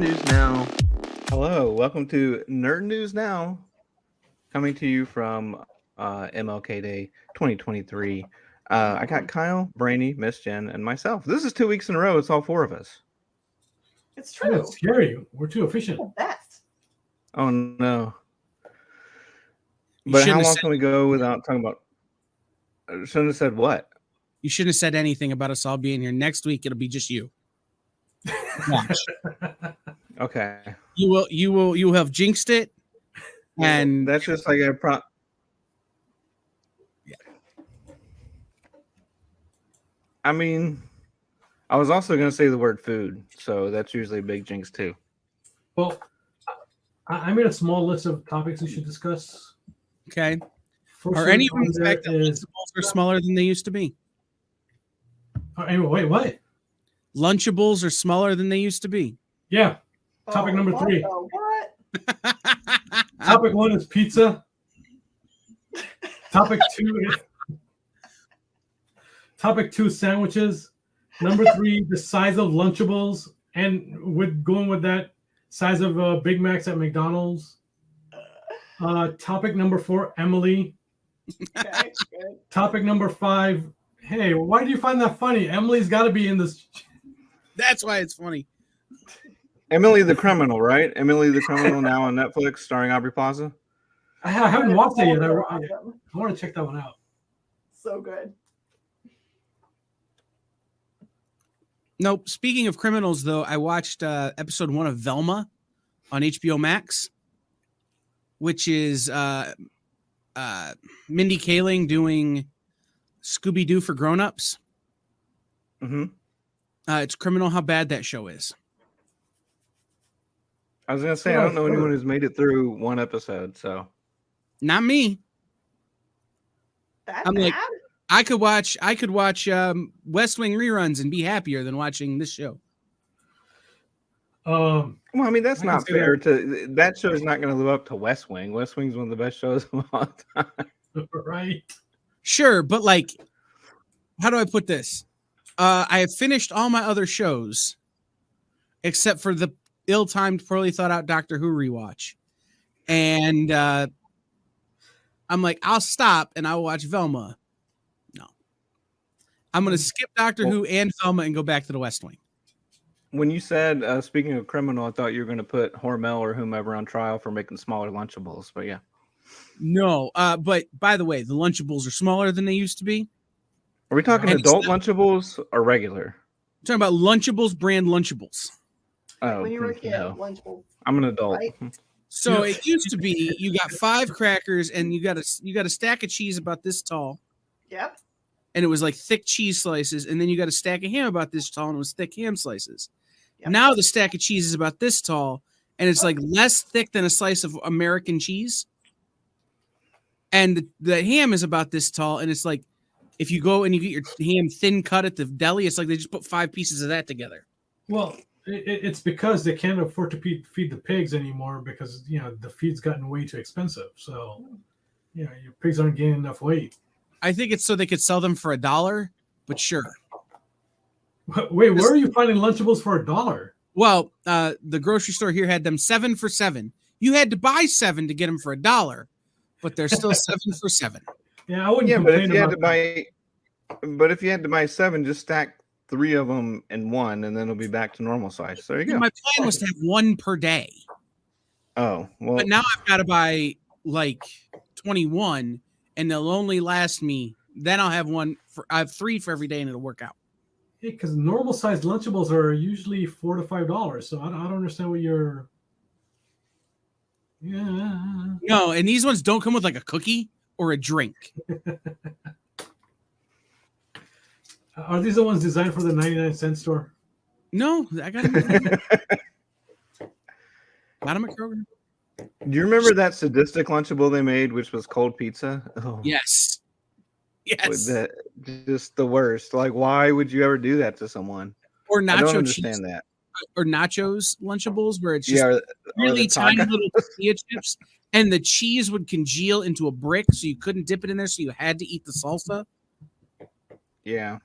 News Now. Hello, welcome to Nerd News Now, coming to you from MLK Day 2023. I got Kyle, Brainy, Miss Jen, and myself. This is 2 weeks in a row. It's all four of us. It's true. It's scary. We're too efficient. The best. Oh no! But how long can we go without talking about? Shouldn't have said what? You shouldn't have said anything about us all being here. Next week it'll be just you. Watch. Okay. You will have jinxed it, and that's just like a pro. Yeah. I mean, I was also going to say the word food, so that's usually a big jinx too. Well, I made a small list of topics we should discuss. Okay. First Are any of them the fact that Lunchables are smaller than they used to be? Wait, what? Lunchables are smaller than they used to be. Yeah. Topic number 3. What? Topic 1 is pizza. Topic 2 sandwiches. Number 3, the size of Lunchables, and going with that, size of Big Macs at McDonald's. Topic number 4, Emily. Okay, good. Topic number 5. Hey, why do you find that funny? Emily's got to be in this. That's why it's funny. Emily the Criminal, right? Emily the Criminal now on Netflix, starring Aubrey Plaza. I haven't watched it yet. I Awesome. want to check that one out. So good. Nope. Speaking of criminals, though, I watched episode 1 of Velma on HBO Max, which is Mindy Kaling doing Scooby-Doo for grown-ups. Mm-hmm. It's criminal how bad that show is. I was going to say, I don't know anyone who's made it through one episode, so. Not me. That's I'm bad? like, I could watch West Wing reruns and be happier than watching this show. Well, I mean, that's I not can see fair. That show is not going to live up to West Wing. West Wing's one of the best shows of all time. Right. Sure, but like, how do I put this? I have finished all my other shows, except for the ill-timed, poorly thought-out Doctor Who rewatch, and I'm like, I'll stop and I'll watch Velma. No, I'm going to skip Doctor Who and Velma and go back to the West Wing. When you said, speaking of criminal, I thought you were going to put Hormel or whomever on trial for making smaller Lunchables, but yeah. No, but by the way, the Lunchables are smaller than they used to be. Are we talking And adult Lunchables or regular? I'm talking about Lunchables brand Lunchables. Oh, When you were a kid, no. Lunchables. I'm an adult. Right? So it used to be you got 5 crackers and you got a stack of cheese about this tall, Yep. and it was like thick cheese slices, and then you got a stack of ham about this tall, and it was thick ham slices. Yep. Now the stack of cheese is about this tall, and it's like less thick than a slice of American cheese. And the ham is about this tall, and it's like if you go and you get your ham thin cut at the deli, it's like they just put 5 pieces of that together. Well, it's because they can't afford to feed the pigs anymore because, the feed's gotten way too expensive. So, your pigs aren't gaining enough weight. I think it's so they could sell them for $1, but sure. Wait, where are you finding Lunchables for $1? Well, the grocery store here had them 7 for $7. You had to buy 7 to get them for $1, but they're still 7 for $7. Yeah, I wouldn't Yeah, but if complain you had to about that. if you had to buy 7, just stack 3 of them in one, and then it'll be back to normal size. So there you go. My plan was to have 1 per day, Oh, well. but now I've got to buy like 21, and they'll only last me. Then I'll have I have 3 for every day, and it'll work out. Yeah, because normal sized Lunchables are usually $4 to $5. So I don't understand what you're. Yeah. No, and these ones don't come with like a cookie or a drink. Are these the ones designed for the 99-cent store? No, I got them. Got them at Kroger. Do you remember that sadistic Lunchable they made, which was cold pizza? Oh, Yes. with just the worst. Like, why would you ever do that to someone? Or I don't nacho understand cheese, that. or nachos Lunchables, where it's just Yeah, or really the tiny taco. little tortilla chips, and the cheese would congeal into a brick, so you couldn't dip it in there, so you had to eat the salsa. Yeah.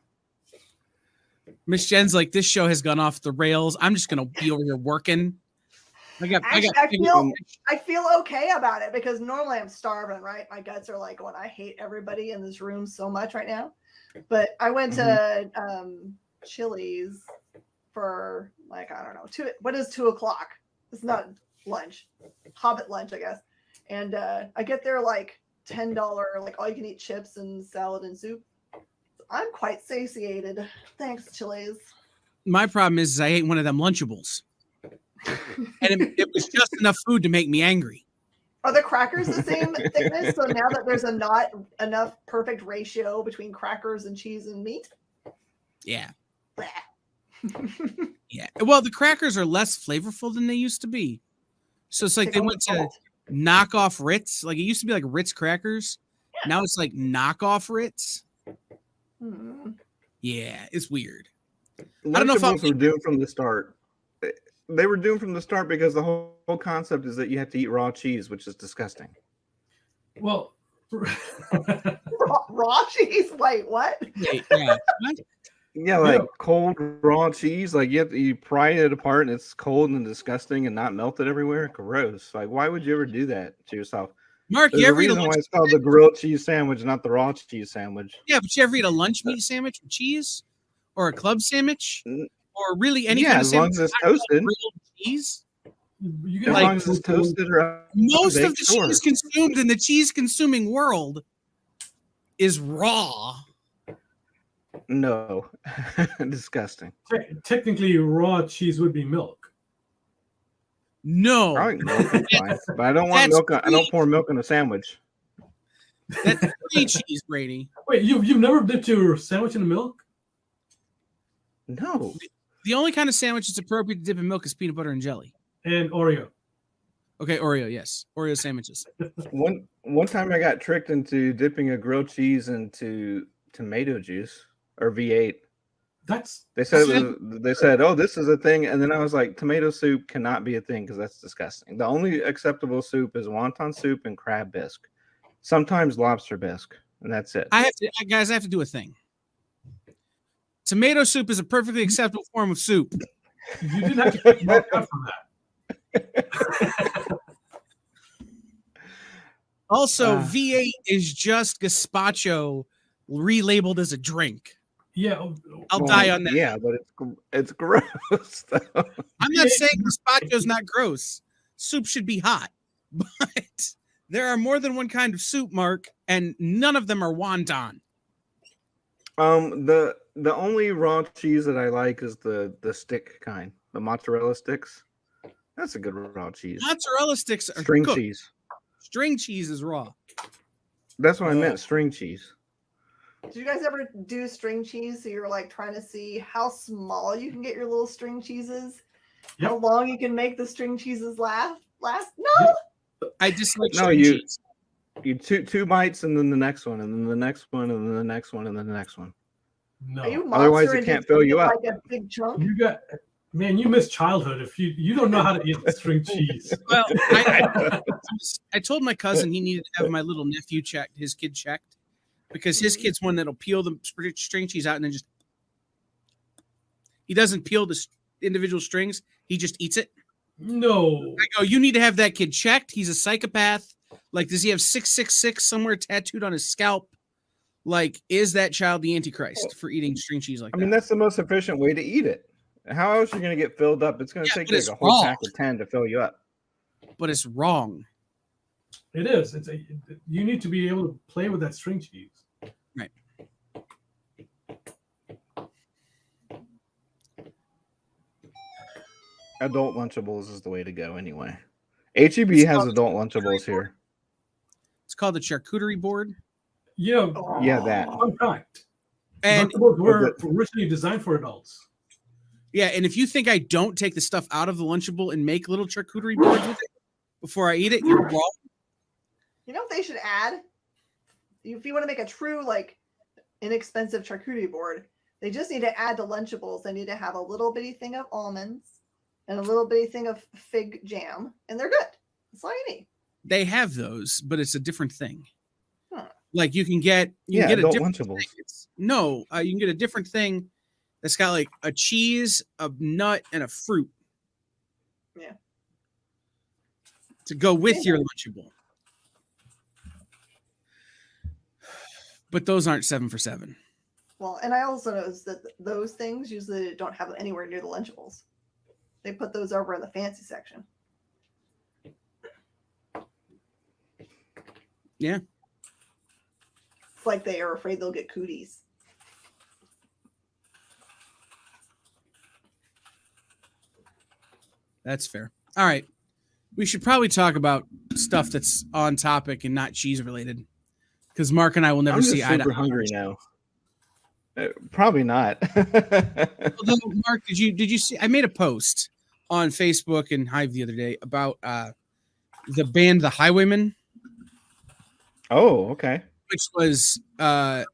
Miss Jen's like, this show has gone off the rails. I'm just gonna be over here working I feel okay about it because normally I'm starving, right? My guts are like, I hate everybody in this room so much right now. But I went to Chili's for like, I don't know, what is 2:00? It's not lunch, Hobbit lunch, I guess. And I get there like $10, like all you can eat chips and salad and soup. I'm quite satiated. Thanks, Chili's. My problem is I ate one of them Lunchables. And it was just enough food to make me angry. Are the crackers the same thickness? So now that there's not enough perfect ratio between crackers and cheese and meat? Yeah. Yeah. Well, the crackers are less flavorful than they used to be. So it's like they went to knockoff Ritz. Like it used to be like Ritz crackers. Yeah. Now it's like knockoff Ritz. Yeah, it's weird. I don't know if were doomed from the start. They were doomed from the start because the whole concept is that you have to eat raw cheese, which is disgusting. Well, raw cheese? Wait, what? Wait, yeah. What? Yeah, like cold raw cheese. Like you pry it apart and it's cold and disgusting and not melted everywhere. Gross. Like, why would you ever do that to yourself? Mark, There's you a ever eat reason why it's called the grilled cheese sandwich, not the raw cheese sandwich. Yeah, but you ever eat a lunch meat sandwich with cheese, or a club sandwich, or really any kind of sandwich? As long as it's toasted. Grilled cheese. As long as it's toasted or most of the cheese consumed in the cheese consuming world is raw. No, disgusting. Technically, raw cheese would be milk. No, I like milk, fine, but I don't want milk. I don't pour milk in a sandwich. That's free cheese, Brady. Wait, you've never dipped your sandwich in milk? No. The only kind of sandwich that's appropriate to dip in milk is peanut butter and jelly. And Oreo. Okay, Oreo, yes. Oreo sandwiches. One time I got tricked into dipping a grilled cheese into tomato juice or V8. They said, oh, this is a thing. And then I was like, tomato soup cannot be a thing because that's disgusting. The only acceptable soup is wonton soup and crab bisque. Sometimes lobster bisque. And that's it. I have to do a thing. Tomato soup is a perfectly acceptable form of soup. You didn't have to pick milk up from that. Also, V8 is just gazpacho relabeled as a drink. Yeah, I'll die on that. Yeah, but it's gross. I'm not saying gazpacho's not gross. Soup should be hot, but there are more than one kind of soup, Mark, and none of them are wonton. The only raw cheese that I like is the stick kind, the mozzarella sticks. That's a good raw cheese. Mozzarella sticks are string cooked. Cheese. String cheese is raw. That's what I meant, string cheese. Did you guys ever do string cheese? So you're like trying to see how small you can get your little string cheeses, how long you can make the string cheeses last. No, I dislike string cheese. You two bites and then the next one and then the next one and then the next one and then the next one. No, otherwise it can't fill you up. Like a big chunk. You miss childhood if you don't know how to eat string cheese. Well, I told my cousin he needed to have my little nephew his kid checked, because his kid's one that'll peel the string cheese out and then he doesn't peel the individual strings. He just eats it. No. I go, you need to have that kid checked. He's a psychopath. Like, does he have 666 somewhere tattooed on his scalp? Like, is that child the Antichrist for eating string cheese like that? I mean, that's the most efficient way to eat it. How else are you going to get filled up? It's going to take like a whole pack of 10 to fill you up. But it's wrong. It is. You need to be able to play with that string cheese. Right. Adult Lunchables is the way to go anyway. HEB has adult Lunchables here. It's called the charcuterie board. Yeah. Yeah, that. Fun fact. And Lunchables were originally designed for adults. Yeah, and if you think I don't take the stuff out of the Lunchable and make little charcuterie boards with it before I eat it, you're wrong. You know what they should add? If you want to make a true, like, inexpensive charcuterie board, they just need to add to Lunchables. They need to have a little bitty thing of almonds and a little bitty thing of fig jam, and they're good. That's all you need. They have those, but it's a different thing. Huh. Like, you can get a different Lunchables. No, you can get a different thing that's got like a cheese, a nut, and a fruit. Yeah. to go with your Lunchable. But those aren't 7 for 7. Well, and I also noticed that those things usually don't have anywhere near the Lunchables. They put those over in the fancy section. Yeah. It's like they are afraid they'll get cooties. That's fair. All right. We should probably talk about stuff that's on topic and not cheese related. Because Mark and I will never I'm see just eye to super eye. hungry now. Probably not. Although, Mark, did you see? I made a post on Facebook and Hive the other day about the band The Highwaymen, Oh, okay. which was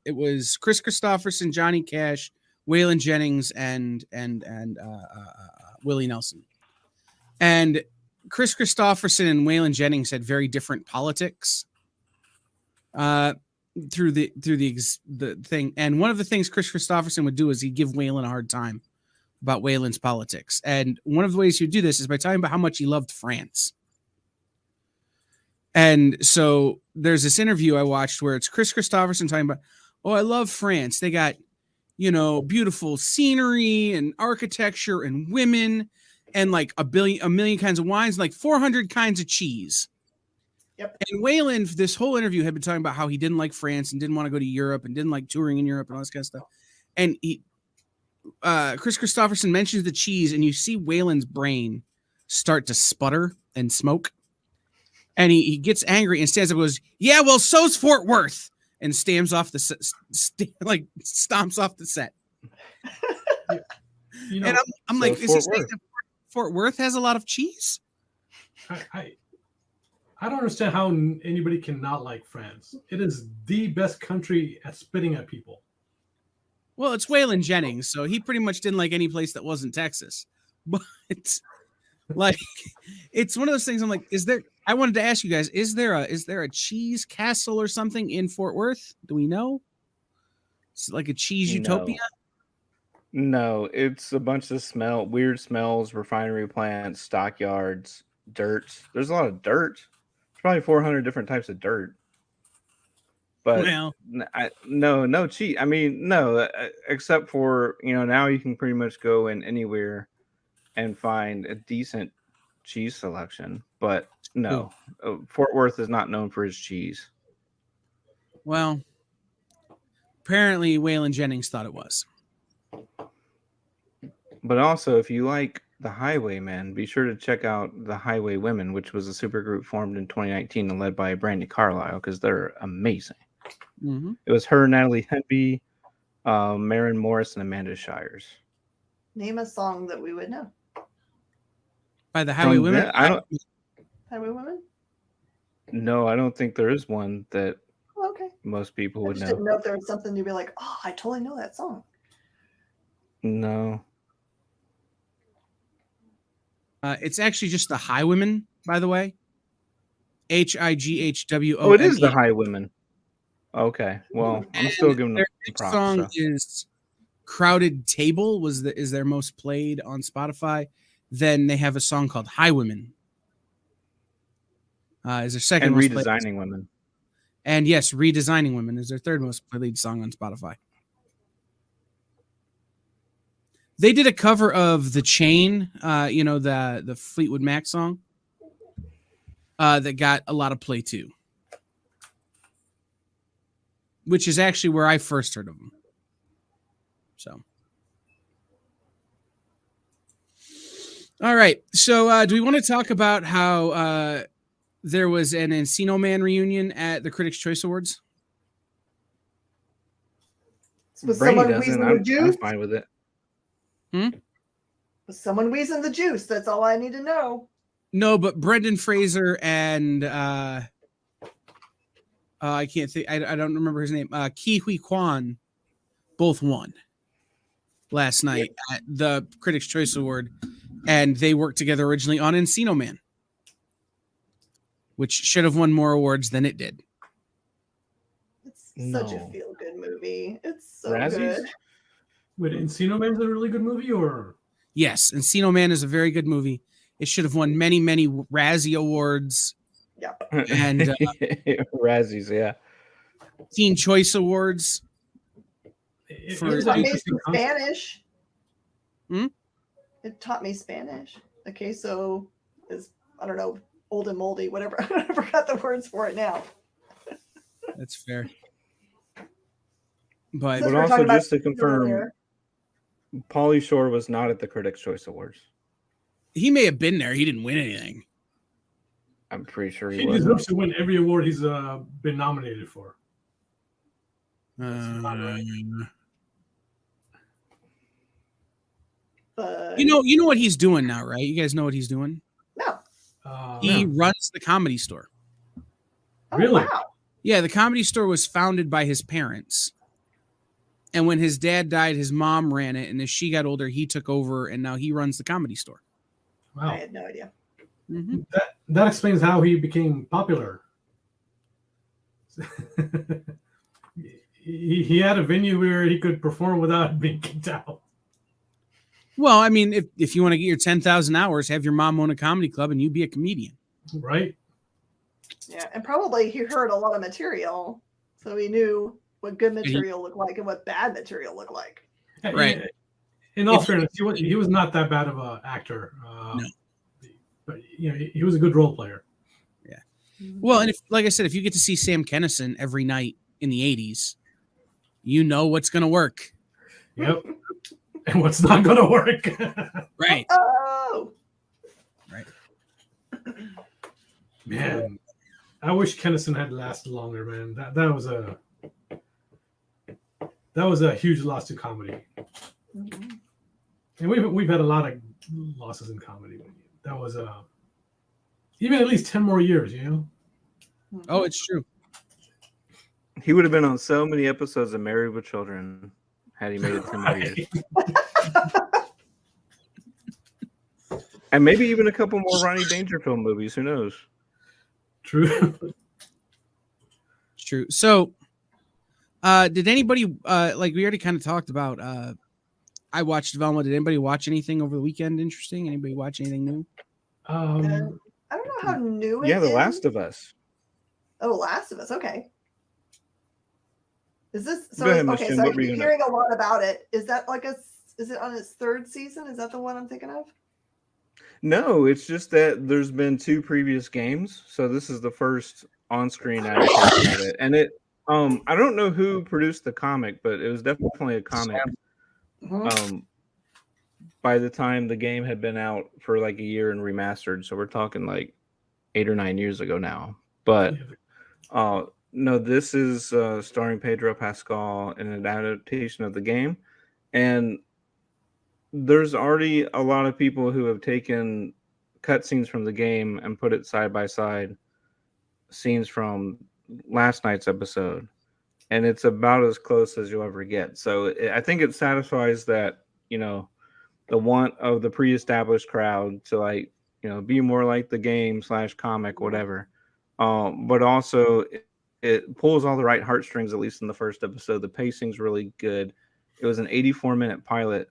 it was Chris Christopherson, Johnny Cash, Waylon Jennings, and Willie Nelson. And Chris Christopherson and Waylon Jennings had very different politics through the thing. And one of the things Chris Christopherson would do is he'd give Waylon a hard time about Waylon's politics. And one of the ways he'd do this is by talking about how much he loved France. And so there's this interview I watched where it's Chris Christopherson talking about, oh, I love France. They got, beautiful scenery and architecture and women and like a million kinds of wines, like 400 kinds of cheese. Yep. And Waylon, this whole interview, had been talking about how he didn't like France and didn't want to go to Europe and didn't like touring in Europe and all this kind of stuff. And Chris Christopherson mentions the cheese, and you see Waylon's brain start to sputter and smoke. And he gets angry and stands up and goes, yeah, well, so's Fort Worth, and stamps off stomps off the set. And I'm like, is he saying that Fort Worth has a lot of cheese? I don't understand how anybody can not like France. It is the best country at spitting at people. Well, it's Waylon Jennings, so he pretty much didn't like any place that wasn't Texas. But like, it's one of those things. I'm like, I wanted to ask you guys, is there a cheese castle or something in Fort Worth? Do we know? It's like a cheese utopia. No, it's a bunch of weird smells, refinery plants, stockyards, dirt. There's a lot of dirt. There's probably 400 different types of dirt. But no cheese. I mean, no, except for, now you can pretty much go in anywhere and find a decent cheese selection. But no, Fort Worth is not known for his cheese. Well, apparently Waylon Jennings thought it was. But also, if you like the Highwaymen, be sure to check out the Highwaywomen, which was a supergroup formed in 2019 and led by Brandy Carlisle, because they're amazing. Mm-hmm. It was her, Natalie Hemby, Maren Morris, and Amanda Shires. Name a song that we would know. By the Highwaywomen? Highwaywomen? No, I don't think there is one that okay. Most people would know. I didn't know if there was something you'd be like, oh, I totally know that song. No. It's actually just the Highwaymen, by the way. Highwon. Oh, it is the Highwaymen. Okay. Well, I'm still giving them props. Their song is Crowded Table is their most played on Spotify. Then they have a song called Highwaymen. Is their second and most Redesigning played. Women. And yes, Redesigning Women is their third most played song on Spotify. They did a cover of The Chain, the Fleetwood Mac song that got a lot of play too, which is actually where I first heard of them. So, all right. So, do we want to talk about how there was an Encino Man reunion at the Critics' Choice Awards? Was Brainy someone doesn't. wheezing the juice? I'm fine with it. Was someone wheezing the juice? That's all I need to know. No, but Brendan Fraser and I can't think. I don't remember his name. Ki Hui Kwan both won last night at the Critics' Choice Award, and they worked together originally on Encino Man, which should have won more awards than it did. It's such a feel-good movie. It's so Razzies? good. Wait, Encino Man's a really good movie, or? Yes, Encino Man is a very good movie. It should have won many, many Razzie Awards and Razzies, yeah. Teen Choice Awards. It For- was It an taught me interesting some concept. Spanish. Hmm? It taught me Spanish. The queso is, I don't know, old and moldy, whatever. I forgot the words for it now. That's fair. But Since But we're also, talking about just to confirm, earlier, Pauly Shore was not at the Critics' Choice Awards. he may have been there. He didn't win anything. I'm pretty sure he He wasn't. deserves to win every award he's been nominated for. Uh, but you know what he's doing now, right? You guys know what he's doing? no. He runs the Comedy Store. Oh, Really? wow. Yeah, the Comedy Store was founded by his parents. And when his dad died, his mom ran it. And as she got older, he took over, and now he runs the Comedy Store. I Wow. had no idea. Mm-hmm. That explains how he became popular. he had a venue where he could perform without being kicked out. Well, I mean, if you want to get your 10,000 hours, have your mom own a comedy club and you be a comedian. Right? Yeah, and probably he heard a lot of material, so he knew what good material looked like and what bad material looked like. Right. In all If- fairness, he was not that bad of an actor. No. But he was a good role player. Well, and if, like I said, if you get to see Sam Kinison every night in the 80s, you know what's going to work. Yep. And what's not going to work? Right. Oh, Man, I wish Kennison had lasted longer, man. That was a huge loss to comedy. Mhm. And we've had a lot of losses in comedy. That was even at least 10 more years, you know? Oh, it's true. He would have been on so many episodes of Married with Children had he made it 10 more years. And maybe even a couple more Ronnie Dangerfield movies. Who knows? True. It's true. So, did anybody, like we already kind of talked about, I watched Velma. Did anybody watch anything over the weekend interesting? Anybody watch anything new? I don't know how new it Yeah, The is. Last of Us. Oh, Last of Us. Okay. Is this so? Go ahead, Miss Okay, Jen, so I what were you keep gonna- hearing a lot about it. Is that like is it on its third season? Is that the one I'm thinking of? No, it's just that there's been 2 previous games, so this is the first on-screen adaptation of it. And I don't know who produced the comic, but it was definitely a comic. By the time the game had been out for like a year and remastered, so we're talking like 8 or 9 years ago now. But no, this is starring Pedro Pascal in an adaptation of the game, and there's already a lot of people who have taken cutscenes from the game and put it side by side scenes from last night's episode, and it's about as close as you'll ever get. So I think it satisfies that, the want of the pre-established crowd to, like, be more like the game / comic, whatever. But also it pulls all the right heartstrings, at least in the first episode. The pacing's really good. It was an 84-minute pilot,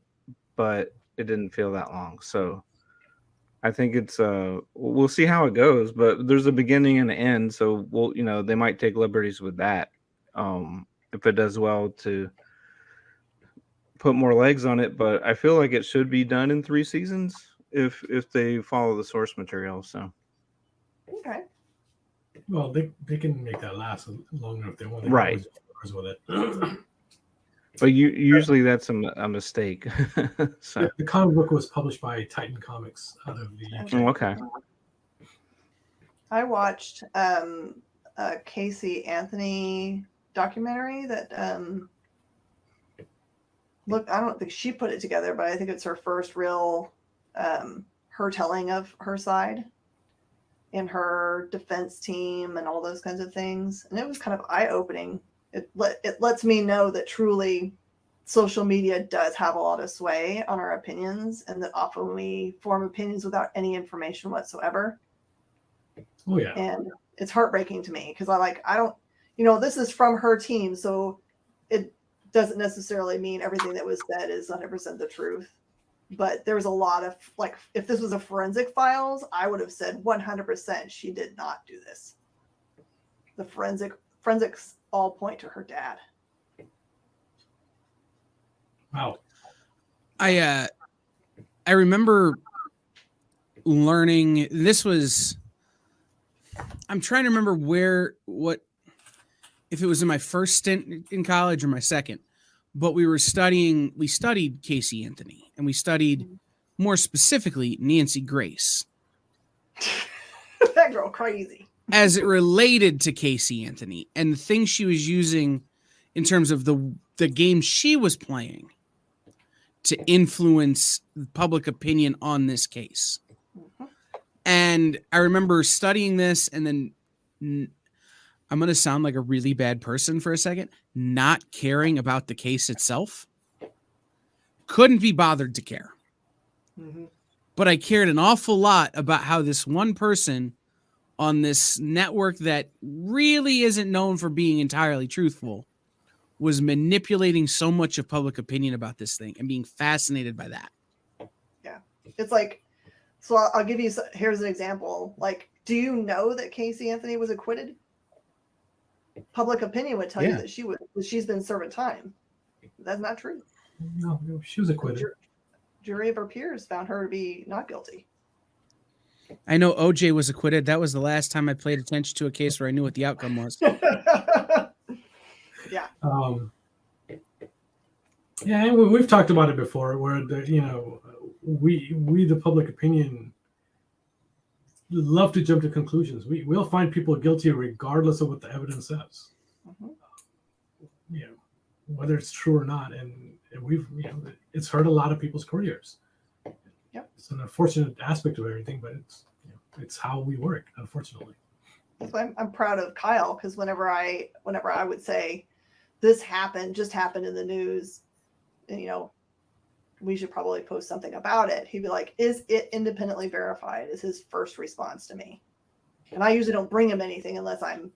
but it didn't feel that long. So I think it's we'll see how it goes, but there's a beginning and an end, so they might take liberties with that. If it does well, to put more legs on it, but I feel like it should be done in 3 seasons if they follow the source material. So Okay. Well, they can make that last long enough if they want. They can Right. always do covers with it. but usually that's a mistake. So The comic book was published by Titan Comics out of the UK. okay. I watched a Casey Anthony documentary that look, I don't think she put it together, but I think it's her first real her telling of her side in her defense team and all those kinds of things. And it was kind of eye-opening. It lets me know that truly social media does have a lot of sway on our opinions, and that often we form opinions without any information whatsoever. Oh yeah. And it's heartbreaking to me because I don't, this is from her team, so it doesn't necessarily mean everything that was said is 100% the truth. But there was a lot of, like, if this was a forensic files, I would have said 100% she did not do this. The forensics all point to her dad. Wow. I remember learning, this was, I'm trying to remember if it was in my first stint in college or my second, but we studied Casey Anthony, and we studied more specifically Nancy Grace. That girl crazy. As it related to Casey Anthony and the things she was using in terms of the game she was playing to influence public opinion on this case. Mm-hmm. And I remember studying this, and then I'm going to sound like a really bad person for a second, not caring about the case itself. Couldn't be bothered to care. Mm-hmm. But I cared an awful lot about how this one person on this network that really isn't known for being entirely truthful was manipulating so much of public opinion about this thing and being fascinated by that. Yeah. It's like, so I'll give you, here's an example. Like, do you know that Casey Anthony was acquitted? Public opinion would tell you that she's been serving time. That's not true. No, she was acquitted. Jury of her peers found her to be not guilty. I know OJ was acquitted. That was the last time I paid attention to a case where I knew what the outcome was. Yeah. Yeah, and we've talked about it before, where we the public opinion love to jump to conclusions. We'll find people guilty regardless of what the evidence says. Mm-hmm. Whether it's true or not, and we've it's hurt a lot of people's careers. Yep. It's an unfortunate aspect of everything, but it's how we work, unfortunately. That's why I'm proud of Kyle, because whenever I would say this just happened in the news, and we should probably post something about it, he'd be like, is it independently verified? Is his first response to me. And I usually don't bring him anything unless I'm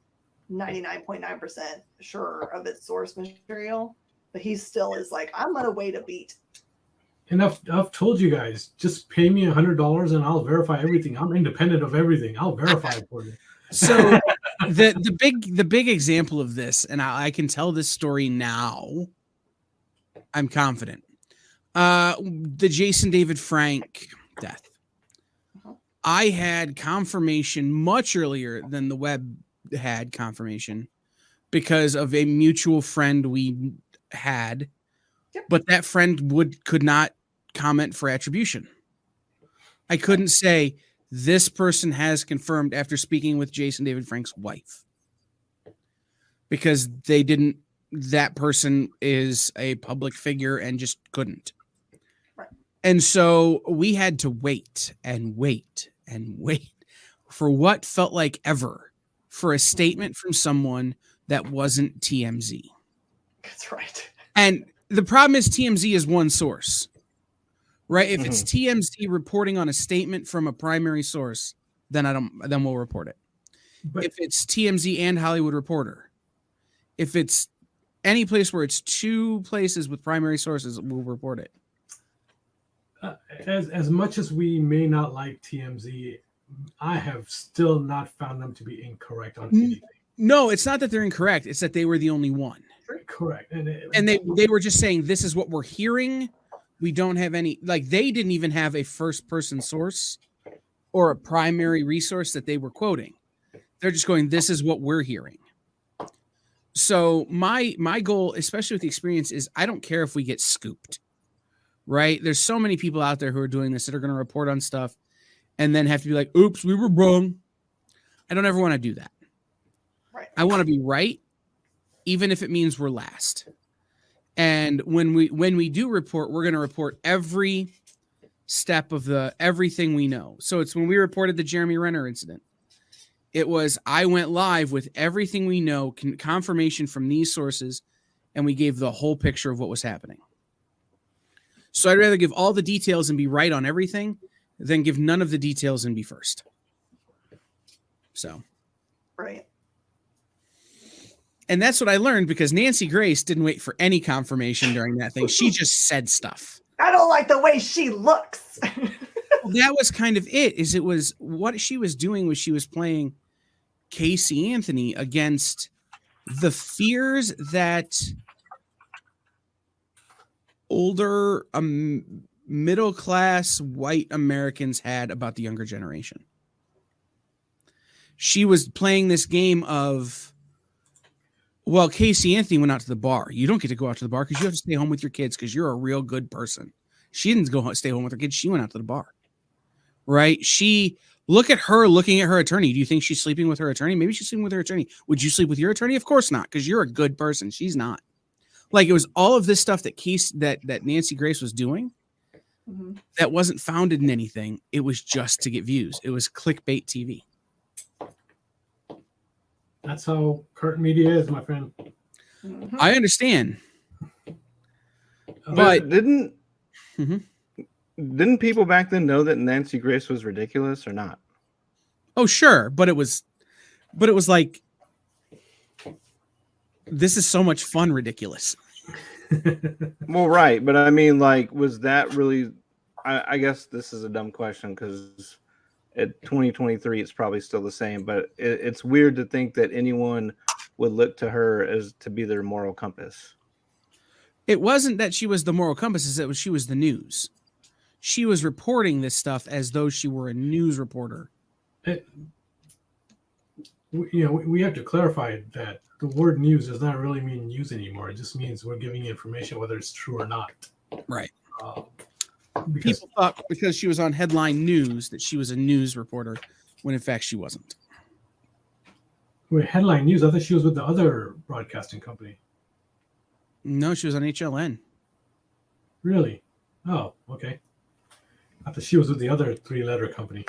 99.9% sure of its source material, but he still is like, I'm gonna wait a beat. And I've told you guys, just pay me $100 and I'll verify everything. I'm independent of everything. I'll verify it for you. So the big example of this, and I can tell this story now, I'm confident. The Jason David Frank death. I had confirmation much earlier than the web had confirmation because of a mutual friend we had. Yep. But that friend could not comment for attribution. I couldn't say this person has confirmed after speaking with Jason David Frank's wife, because that person is a public figure and just couldn't. Right. And so we had to wait and wait and wait for what felt like ever for a statement from someone that wasn't TMZ. That's right. And the problem is TMZ is one source, right? If it's TMZ reporting on a statement from a primary source, then we'll report it. But if it's TMZ and Hollywood Reporter, if it's any place where it's two places with primary sources, we'll report it. As much as we may not like TMZ, I have still not found them to be incorrect on anything. No, it's not that they're incorrect. It's that they were the only one. Correct. And they were just saying, this is what we're hearing. We don't have any, like, they didn't even have a first person source or a primary resource that they were quoting. They're just going, this is what we're hearing. So my goal, especially with the experience, is I don't care if we get scooped, right? There's so many people out there who are doing this that are going to report on stuff and then have to be like, oops, we were wrong. I don't ever want to do that. Right. I want to be right, even if it means we're last. And when we do report, we're going to report every step of everything we know. So it's when we reported the Jeremy Renner incident. It was, I went live with everything we know, confirmation from these sources, and we gave the whole picture of what was happening. So I'd rather give all the details and be right on everything than give none of the details and be first. So. Right. And that's what I learned, because Nancy Grace didn't wait for any confirmation during that thing. She just said stuff. I don't like the way she looks. That was kind of it. It was what she was doing was she was playing Casey Anthony against the fears that older middle class white Americans had about the younger generation. She was playing this game of, well, Casey Anthony went out to the bar. You don't get to go out to the bar because you have to stay home with your kids because you're a real good person. She didn't stay home with her kids. She went out to the bar. Right? Look at her looking at her attorney. Do you think she's sleeping with her attorney? Maybe she's sleeping with her attorney. Would you sleep with your attorney? Of course not, because you're a good person. She's not. Like, it was all of this stuff that Nancy Grace was doing that wasn't founded in anything. It was just to get views. It was clickbait TV. That's how current media is, my friend. I understand. But didn't Mhm. didn't people back then know that Nancy Grace was ridiculous or not? Oh, sure, but it was like, this is so much fun, ridiculous. Well, right, but I mean, like, was that really? I guess this is a dumb question because at 2023 it's probably still the same, but it's weird to think that anyone would look to her as to be their moral compass. It wasn't that she was the moral compass, it's that she was the news. She was reporting this stuff as though she were a news reporter. We have to clarify that the word news does not really mean news anymore. It just means we're giving you information whether it's true or not. Right. Because People thought because she was on headline news that she was a news reporter, when in fact she wasn't. with headline news, I thought she was with the other broadcasting company. No, she was on HLN. Really? Oh, okay. I thought she was with the other three-letter company.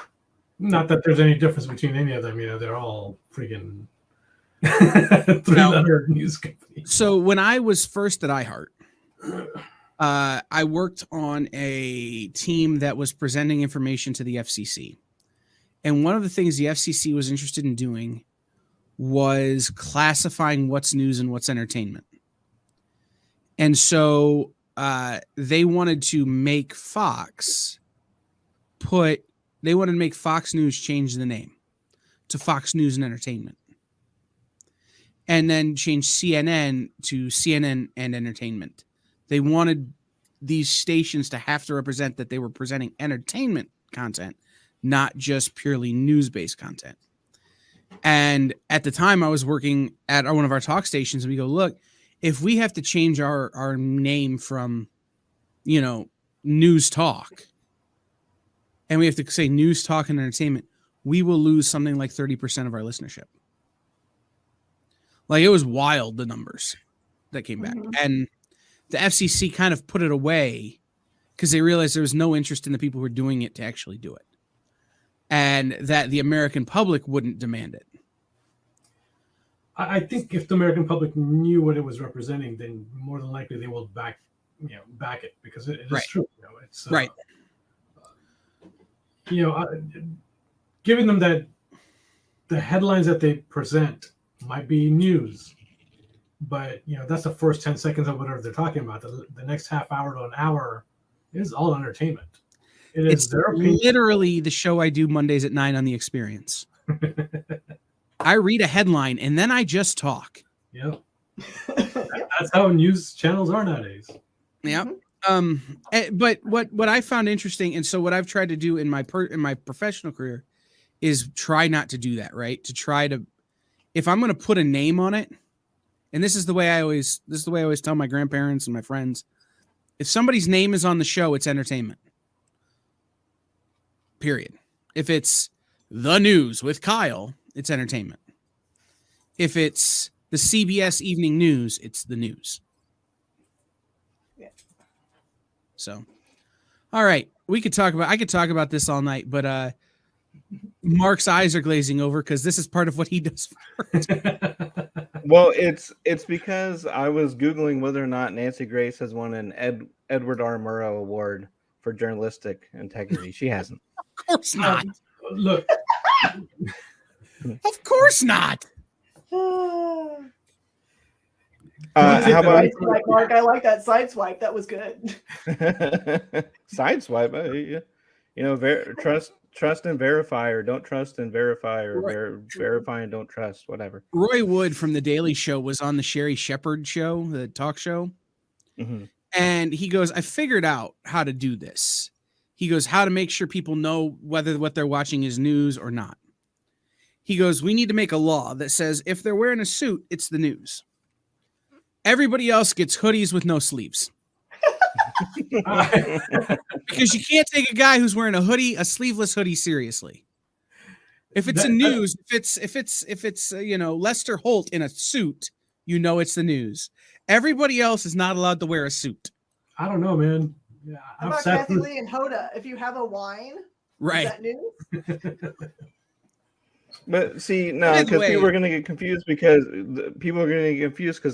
Not that there's any difference between any of them. They're all freaking three-letter news companies. So when I was first at iHeart, I worked on a team that was presenting information to the FCC. And one of the things the FCC was interested in doing was classifying what's news and what's entertainment. And so they wanted to make Fox News change the name to Fox News and Entertainment. And then change CNN to CNN and Entertainment. They wanted these stations to have to represent that they were presenting entertainment content, not just purely news-based content. And at the time I was working at one of our talk stations, and we go, look, if we have to change our name from, News Talk, and we have to say News Talk and Entertainment, we will lose something like 30% of our listenership. Like, it was wild, the numbers that came back. Mhm. And the FCC kind of put it away because they realized there was no interest in the people who were doing it to actually do it. And that the American public wouldn't demand it. I think if the American public knew what it was representing, then more than likely they will back it, because it is Right. true. It's Right. Giving them that the headlines that they present might be news, but that's the first 10 seconds of whatever they're talking about. The next half hour to an hour is all entertainment. It is It's their opinion. literally the show I do Mondays at 9 on The Experience. I read a headline and then I just talk. Yeah, that's how news channels are nowadays. Yeah. But what I found interesting, and so what I've tried to do in my professional career is try not to do that, right? To try to, if I'm going to put a name on it, and this is the way I always tell my grandparents and my friends, if somebody's name is on the show, it's entertainment. Period. If it's the news with Kyle, it's entertainment. If it's the CBS Evening News, it's the news. Yeah. So, all right, I could talk about this all night, but Mark's eyes are glazing over because this is part of what he does first. Well, it's because I was Googling whether or not Nancy Grace has won an Edward R. Murrow Award for journalistic integrity. She hasn't. Of course not. Look, Of course not. How about Side swipe, Mark? I like that side swipe. That was good. sideswipe? Trust and verify, or don't trust and verify, or verify and don't trust, whatever. Roy Wood from The Daily Show was on the Sherry Shepherd show, the talk show. Mm-hmm. And he goes, I figured out how to do this. He goes, how to make sure people know whether what they're watching is news or not. He goes, we need to make a law that says if they're wearing a suit, it's the news. Everybody else gets hoodies with no sleeves. Because you can't take a guy who's wearing a sleeveless hoodie seriously. If it's a news, if it's Lester Holt in a suit, it's the news. Everybody else is not allowed to wear a suit. I don't know, man. Yeah, How about Kathy Lee and Hoda? If you have a wine, right? Is that news? But see, no, because people are going to get confused because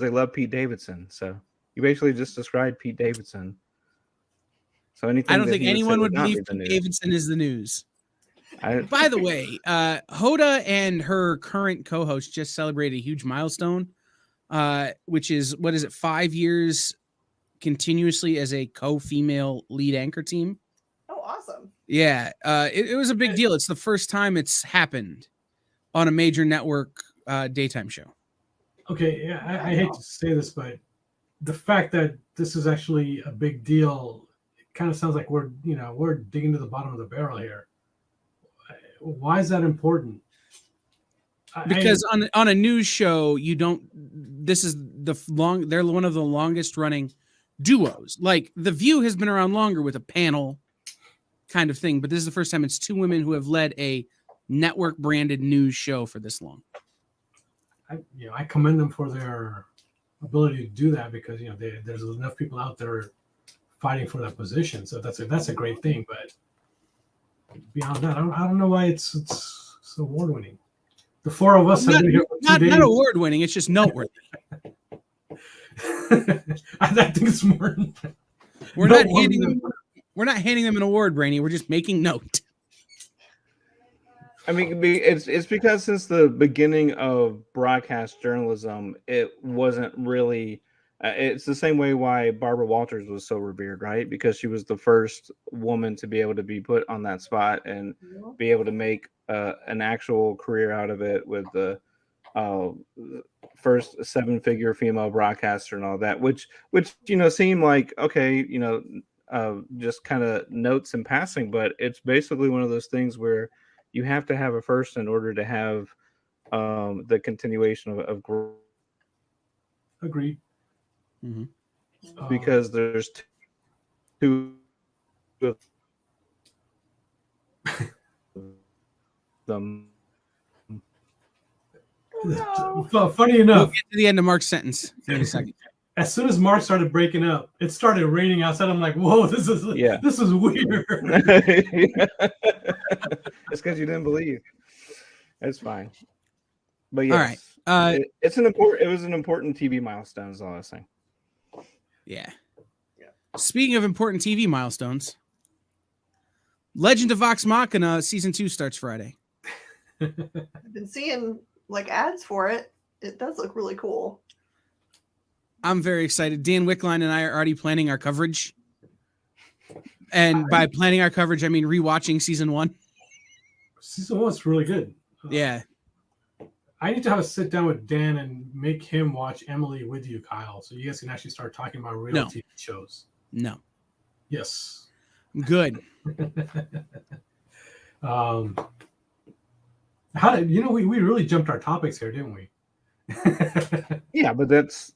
they love Pete Davidson. So you basically just described Pete Davidson. So anything I don't think anyone would believe Pete Davidson is the news. By the way, Hoda and her current co-host just celebrated a huge milestone, which is 5 years continuously as a co-female lead anchor team. Oh, awesome! Yeah, it was a big deal. It's the first time it's happened on a major network daytime show. Okay, yeah, I hate to say this, but the fact that this is actually a big deal, it kind of sounds like we're digging to the bottom of the barrel here. Why is that important? Because on a news show, you don't. This is they're one of the longest running duos. Like The View has been around longer with a panel kind of thing, but this is the first time it's two women who have led a network branded news show for this long. I commend them for their ability to do that because there's enough people out there fighting for that position. So that's a great thing. But beyond that, I don't know why it's so award winning. The four of us have been here for 2 days. Not award winning. It's just noteworthy. I think it's more. We're not handing them an award, Brainy. We're just making note. I mean, it's because since the beginning of broadcast journalism, it wasn't really. It's the same way why Barbara Walters was so revered, right? Because she was the first woman to be able to be put on that spot and be able to make an actual career out of it with the first 7-figure female broadcaster and all that, which seemed like okay, just kind of notes in passing, but it's basically one of those things where you have to have a first in order to have the continuation of growth. Agreed. Mm-hmm. Because there's two of them. Funny enough, we'll get to the end of Mark's sentence in a second. As soon as Mark started breaking up, it started raining outside. I'm like, whoa, this is weird. It's because you didn't believe. It's fine. But yes, all right. It was an important TV milestone, is all I was saying. Yeah. Speaking of important TV milestones, Legend of Vox Machina season 2 starts Friday. I've been seeing ads for it. It does look really cool. I'm very excited. Dan Wickline and I are already planning our coverage. And by planning our coverage, I mean rewatching season 1. Season 1's really good. Yeah. I need to have a sit down with Dan and make him watch Emily with you, Kyle, so you guys can actually start talking about real TV shows. No. Yes. Good. How did we really jumped our topics here, didn't we? Yeah, but that's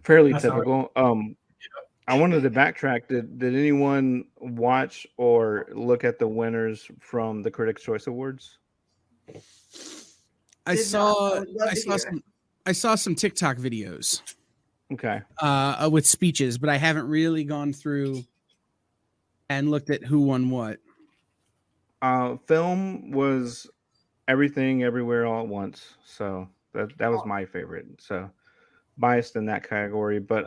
fairly typical. I wanted to backtrack. Did anyone watch or look at the winners from the Critics' Choice Awards? I saw some TikTok videos. Okay. With speeches, but I haven't really gone through and looked at who won what. Film was Everything Everywhere All at Once. So that was my favorite. So biased in that category. But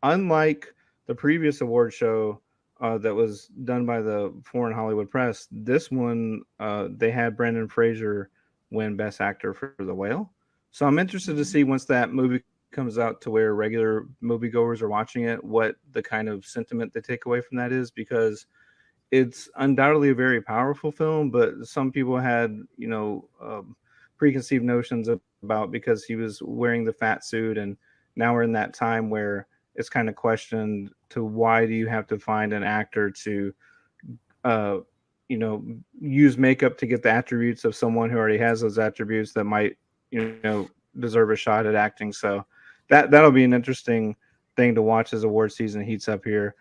unlike the previous award show that was done by the Foreign Hollywood Press, this one they had Brendan Fraser win Best Actor for The Whale. So I'm interested to see once that movie comes out to where regular moviegoers are watching it, what the kind of sentiment they take away from that is, because it's undoubtedly a very powerful film, but some people had, preconceived notions about because he was wearing the fat suit, and now we're in that time where it's kind of questioned to why do you have to find an actor to, uh, use makeup to get the attributes of someone who already has those attributes that might, deserve a shot at acting. So that'll be an interesting thing to watch as award season heats up here.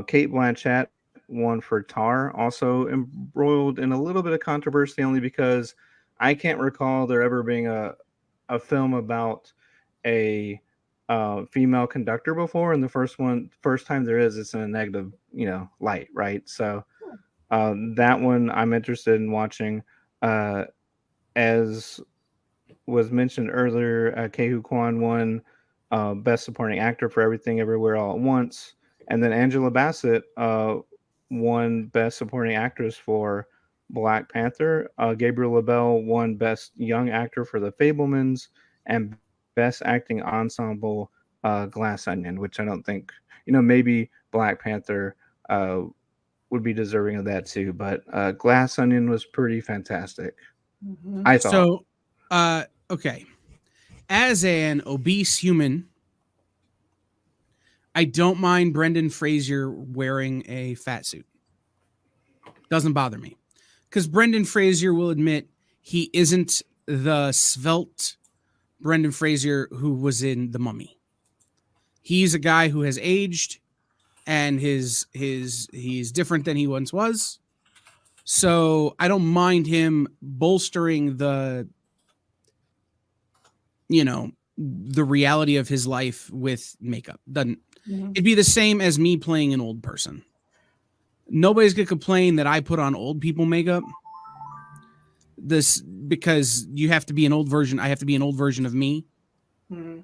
Kate Blanchett won for Tar, also embroiled in a little bit of controversy only because I can't recall there ever being a film about a female conductor before, and the first time there is, it's in a negative, light, right? So that one I'm interested in watching. As was mentioned earlier, Kehu Kwan won Best Supporting Actor for Everything Everywhere All at Once, and then Angela Bassett won Best Supporting Actress for Black Panther. Gabriel LaBelle won Best Young Actor for The Fablemans, and Best Acting Ensemble Glass Onion, which I don't think, maybe Black Panther would be deserving of that too. But Glass Onion was pretty fantastic, I thought. So, okay. As an obese human, I don't mind Brendan Fraser wearing a fat suit. Doesn't bother me. Because Brendan Fraser will admit he isn't the svelte Brendan Fraser who was in The Mummy. He's a guy who has aged, and he's different than he once was. So I don't mind him bolstering the reality of his life with makeup. It'd be the same as me playing an old person. Nobody's gonna complain that I put on old people makeup. This because you have to be an old version. I have to be an old version of me. Mm-hmm.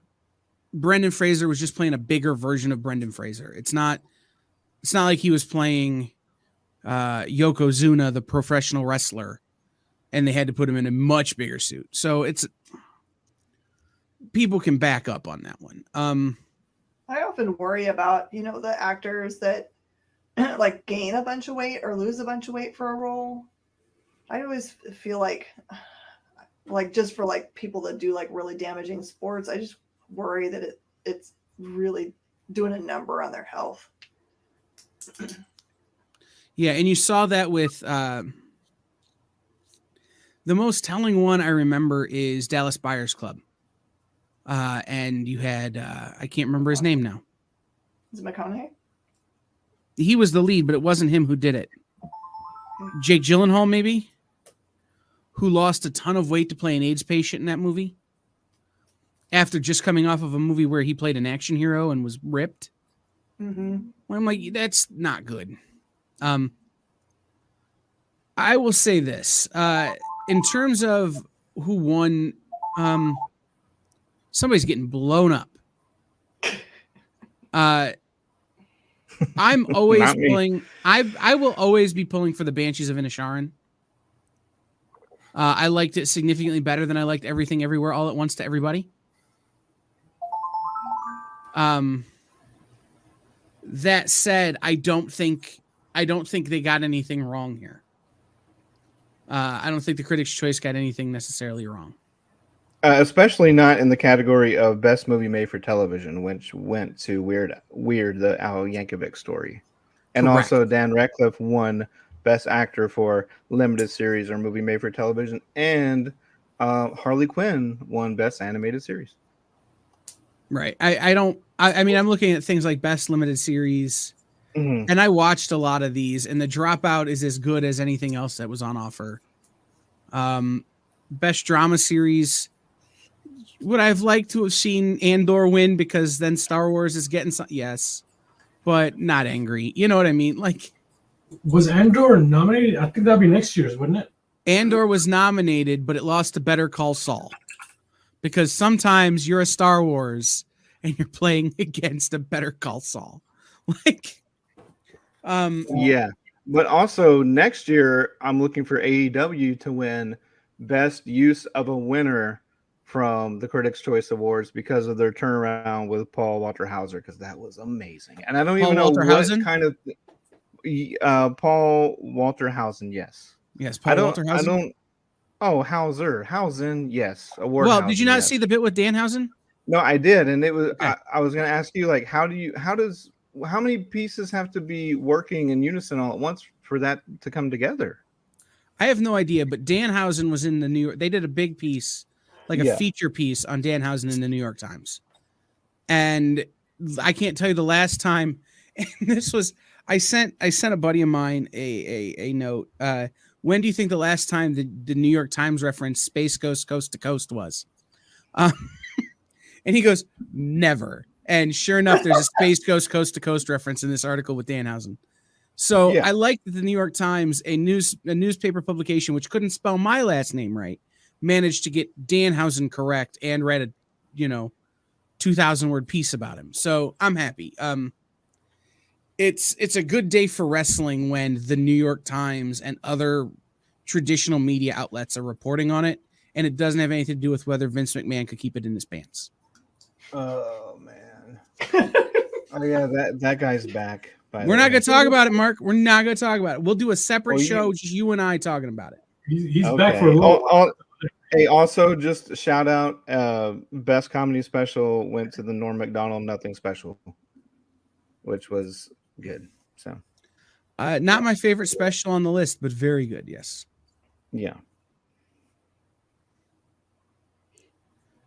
Brendan Fraser was just playing a bigger version of Brendan Fraser. It's not like he was playing Yokozuna, the professional wrestler, and they had to put him in a much bigger suit. So it's people can back up on that one. I often worry about, the actors that like gain a bunch of weight or lose a bunch of weight for a role. I always feel like just for like people that do like really damaging sports, I just worry that it's really doing a number on their health. Yeah, and you saw that with the most telling one I remember is Dallas Buyers Club. And you had I can't remember his name now. Is it McConaughey? He was the lead, but it wasn't him who did it. Jake Gyllenhaal, maybe, who lost a ton of weight to play an AIDS patient in that movie after just coming off of a movie where he played an action hero and was ripped. Mm-hmm. Well, I'm like, that's not good. I will say this in terms of who won. Somebody's getting blown up. I'm always pulling. I will always be pulling for the Banshees of Inisherin. I liked it significantly better than I liked Everything Everywhere All at Once to Everybody. That said, I don't think they got anything wrong here. I don't think the Critics' Choice got anything necessarily wrong. Especially not in the category of Best Movie Made for Television, which went to Weird, the Al Yankovic story. And Correct. Also Dan Radcliffe won Best Actor for Limited Series or Movie Made for Television, and Harley Quinn won Best Animated Series. Right. I mean, I'm looking at things like Best Limited Series, and I watched a lot of these, and The Dropout is as good as anything else that was on offer. Best Drama Series, would I have liked to have seen Andor win because then Star Wars is getting some? Yes, but not angry. You know what I mean? Like, was Andor nominated? I think that'd be next year's, wouldn't it? Andor was nominated, but it lost to Better Call Saul because sometimes you're a Star Wars and you're playing against a Better Call Saul. Like, yeah, but also next year I'm looking for AEW to win Best Use of a Winner from the Critics' Choice Awards because of their turnaround with Paul Walter Hauser, because that was amazing. And I don't Paul even know Walter what Hausen? kind of Paul Walter Hausen, yes. Yes, Paul Walter I Hausen. don't. Oh, Hausen, yes. Award Well, did you Hausen, not yes. see the bit with Danhausen? No, I did, and it was. Okay. I was going to ask you, like, how many pieces have to be working in unison all at once for that to come together? I have no idea, but Danhausen was in the New York. They did a big piece, like a Yeah. feature piece on Danhausen in the New York Times. And I can't tell you the last time. And this was I sent a buddy of mine a note. When do you think the last time the New York Times referenced Space Ghost Coast to Coast was? And he goes, never. And sure enough, there's a Space Ghost Coast to Coast reference in this article with Danhausen. So Yeah. I like that the New York Times, a newspaper publication which couldn't spell my last name right, managed to get Danhausen correct and read a 2,000 word piece about him. So I'm happy. It's a good day for wrestling when the New York Times and other traditional media outlets are reporting on it, and it doesn't have anything to do with whether Vince McMahon could keep it in his pants. Oh man. Oh yeah, that guy's back. We're not going to talk about it, Mark. We're not going to talk about it. We'll do a separate show, just you and I talking about it. He's back for a little. Hey, also just shout out, best comedy special went to the Norm Macdonald Nothing Special, which was good. So, not my favorite special on the list, but very good. Yes. Yeah.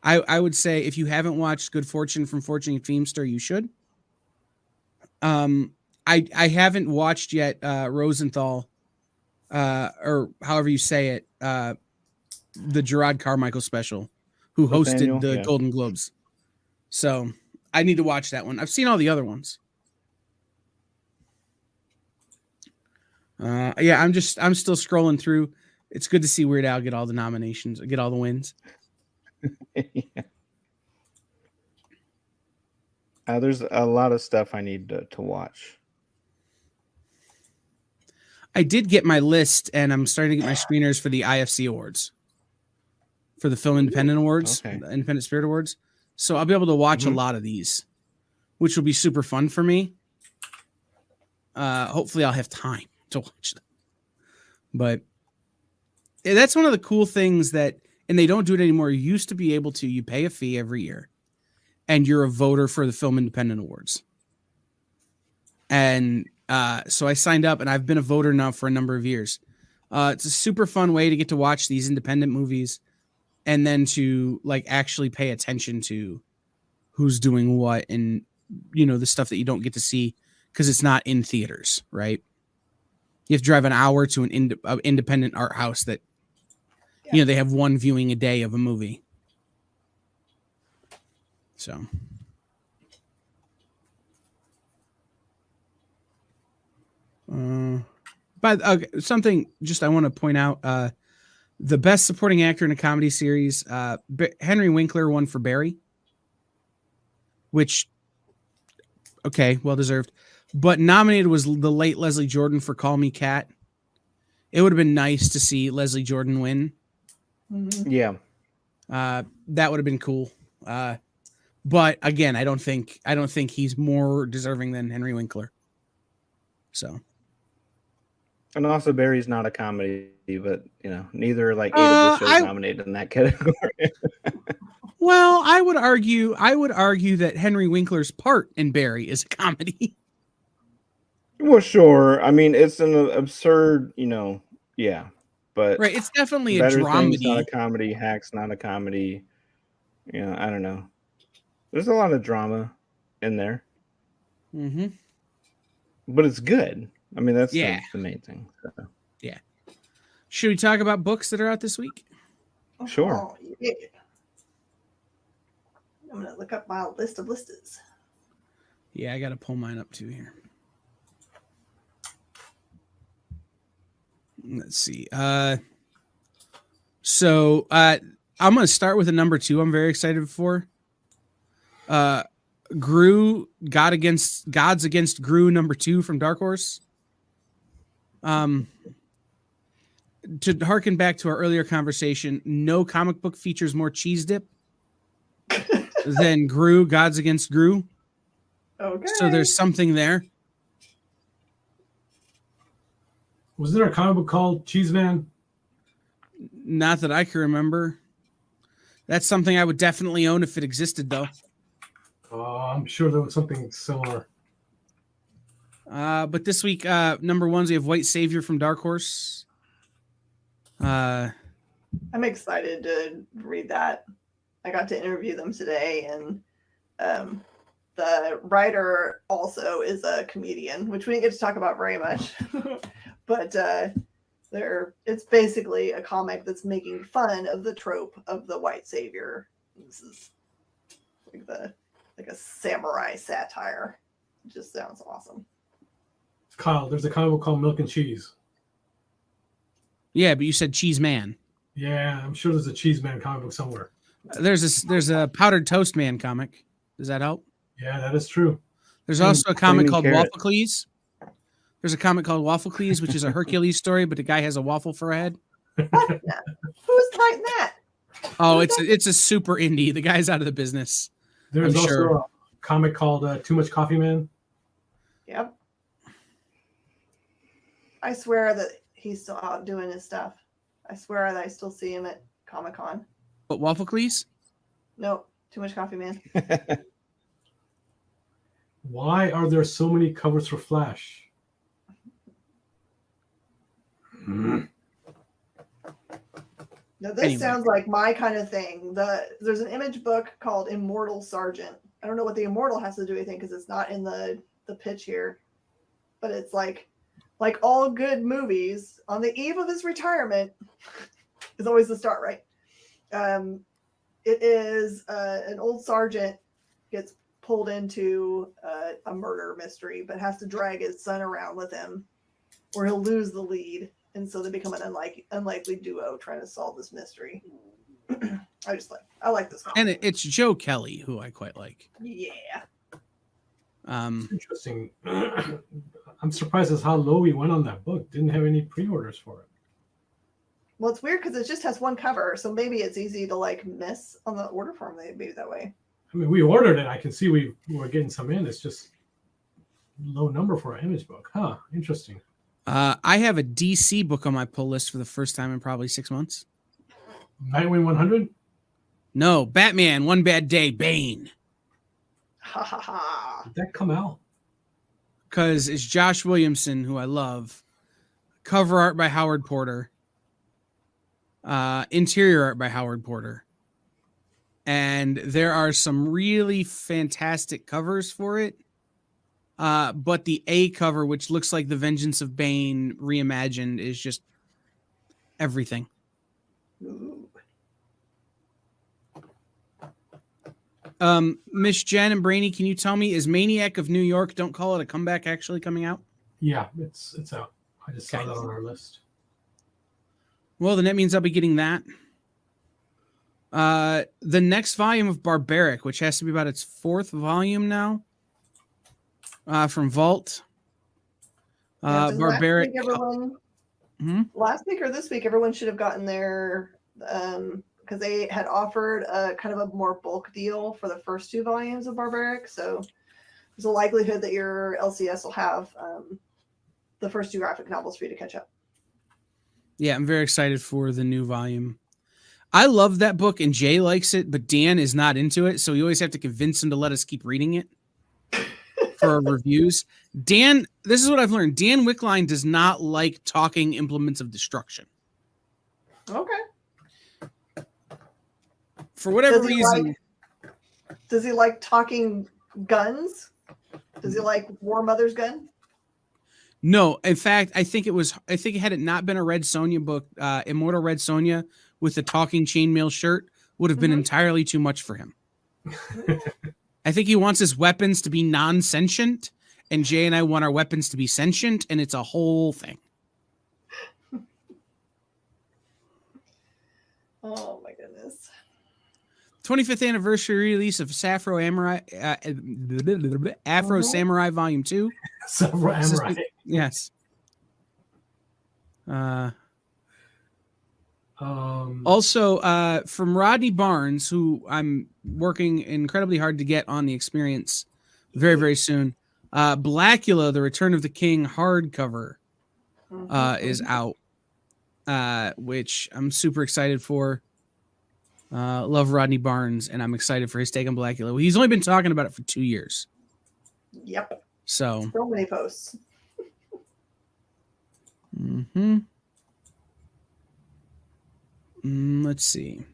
I would say if you haven't watched Good Fortune from Fortune Feimster, you should. I haven't watched yet Rosenthal, or however you say it, the Gerard Carmichael special, who hosted the Golden Globes. So I need to watch that one. I've seen all the other ones. Yeah, I'm still scrolling through. It's good to see Weird Al get all the nominations, get all the wins. Yeah. There's a lot of stuff I need to watch. I did get my list, and I'm starting to get my screeners for the IFC Awards, for the Film Independent Awards, the Independent Spirit Awards. So I'll be able to watch a lot of these, which will be super fun for me. Hopefully I'll have time to watch them. But that's one of the cool things that, and they don't do it anymore. You used to be able to, you pay a fee every year, and you're a voter for the Film Independent Awards. And so I signed up, and I've been a voter now for a number of years. It's a super fun way to get to watch these independent movies, and then to like actually pay attention to who's doing what, and the stuff that you don't get to see because it's not in theaters, right? You have to drive an hour to an independent art house that they have one viewing a day of a movie. So. But something just I want to point out, the best supporting actor in a comedy series, Henry Winkler won for Barry, which, okay, well deserved. But nominated was the late Leslie Jordan for Call Me Kat. It would have been nice to see Leslie Jordan win. Yeah. That would have been cool. But again, I don't think he's more deserving than Henry Winkler. So. And also, Barry's not a comedy, but neither are like 8 of the shows nominated in that category. Well, I would argue that Henry Winkler's part in Barry is a comedy. Well, sure. I mean, it's an absurd, yeah. But right, it's definitely Better a dramedy. Things not a comedy. Hack's not a comedy. I don't know. There's a lot of drama in there. Mm-hmm. But it's good. I mean, that's the main thing. So. Yeah. Should we talk about books that are out this week? Sure. Oh, yeah. I'm going to look up my list of listers. Yeah, I got to pull mine up too here. Let's see. So I'm going to start with a number 2 I'm very excited for. Gru, Gods Against Gru number 2 from Dark Horse. To harken back to our earlier conversation, no comic book features more cheese dip Then Gru, Gods Against Gru. Okay. So there's something there. Was there a comic book called Cheese Man? Not that I can remember. That's something I would definitely own if it existed, though. I'm sure there was something similar. But this week, number ones, we have White Savior from Dark Horse. I'm excited to read that. I got to interview them today, and the writer also is a comedian, which we didn't get to talk about very much. But it's basically a comic that's making fun of the trope of the white savior. This is like a samurai satire. It just sounds awesome. Kyle, there's a comic book called Milk and Cheese. Yeah, but you said Cheese Man. Yeah, I'm sure there's a Cheese Man comic book somewhere. There's a Powdered Toast Man comic. Does that help? Yeah, that is true. There's also a comic Flaming called Carrot. Wafflecles. There's a comic called Wafflecles, which is a Hercules story, but the guy has a waffle for a head. Who's writing that? Oh, it's a super indie. The guy's out of the business. There's I'm also sure. a comic called Too Much Coffee Man. Yep. I swear that he's still out doing his stuff. I swear that I still see him at Comic-Con. But Wafflecles? Nope. Too much coffee, man. Why are there so many covers for Flash? Now this Anyway. sounds like my kind of thing. There's an image book called Immortal Sergeant. I don't know what the immortal has to do with anything because it's not in the pitch here. But it's like all good movies, on the eve of his retirement is always the start, right? It is an old sergeant gets pulled into a murder mystery, but has to drag his son around with him, or he'll lose the lead, and so they become an unlikely duo trying to solve this mystery. I like this one. And it's Joe Kelly, who I quite like. Yeah. Interesting. I'm surprised as how low we went on that book. Didn't have any pre-orders for it. Well, it's weird because it just has one cover, so maybe it's easy to like miss on the order form. Maybe that way. I mean, we ordered it. I can see we were getting some in. It's just low number for an image book. Huh. Interesting. I have a DC book on my pull list for the first time in probably 6 months. Nightwing 100? No, Batman, One Bad Day, Bane. Ha ha ha. Did that come out? Because it's Josh Williamson, who I love. Cover art by Howard Porter. Interior art by Howard Porter. And there are some really fantastic covers for it. But the A cover, which looks like The Vengeance of Bane reimagined, is just everything. Ooh. Miss Jen and Brainy, can you tell me, is Maniac of New York, Don't Call It a Comeback, actually coming out? Yeah, it's out. I just saw Okay. that on our list. Well, then that means I'll be getting that. The next volume of Barbaric, which has to be about its 4th volume now, from Vault. Yeah, 'cause Barbaric. Last week or this week, everyone should have gotten their because they had offered a kind of a more bulk deal for the first 2 volumes of Barbaric. So there's a likelihood that your LCS will have the first 2 graphic novels for you to catch up. Yeah, I'm very excited for the new volume. I love that book, and Jay likes it, but Dan is not into it, so you always have to convince him to let us keep reading it for our reviews. Dan, this is what I've learned. Dan Wickline does not like talking implements of destruction. Okay. For whatever Does he reason. Does he like talking guns? Does he like War Mother's gun? No, in fact, I think had it not been a Red Sonja book, Immortal Red Sonja with the talking chainmail shirt would have been entirely too much for him. I think he wants his weapons to be non-sentient, and Jay and I want our weapons to be sentient, and it's a whole thing. Oh my goodness. 25th anniversary release of Afro Samurai Volume 2. Samurai. Yes. Also, from Rodney Barnes, who I'm working incredibly hard to get on the experience very, very soon. Blackula, The Return of the King hardcover is out, which I'm super excited for. Love Rodney Barnes, and I'm excited for his take on Blackula. He's only been talking about it for 2 years. Yep. So many posts. Let's see.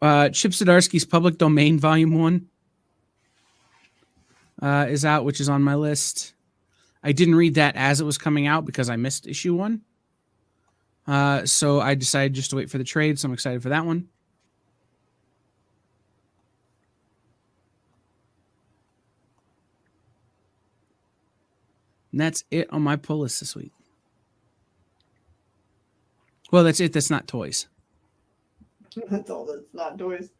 Chip Zdarsky's Public Domain Volume 1 is out, which is on my list. I didn't read that as it was coming out because I missed issue 1. So I decided just to wait for the trade, so I'm excited for that one. And that's it on my pull list this week. Well, that's it. That's not toys. That's all that's not toys.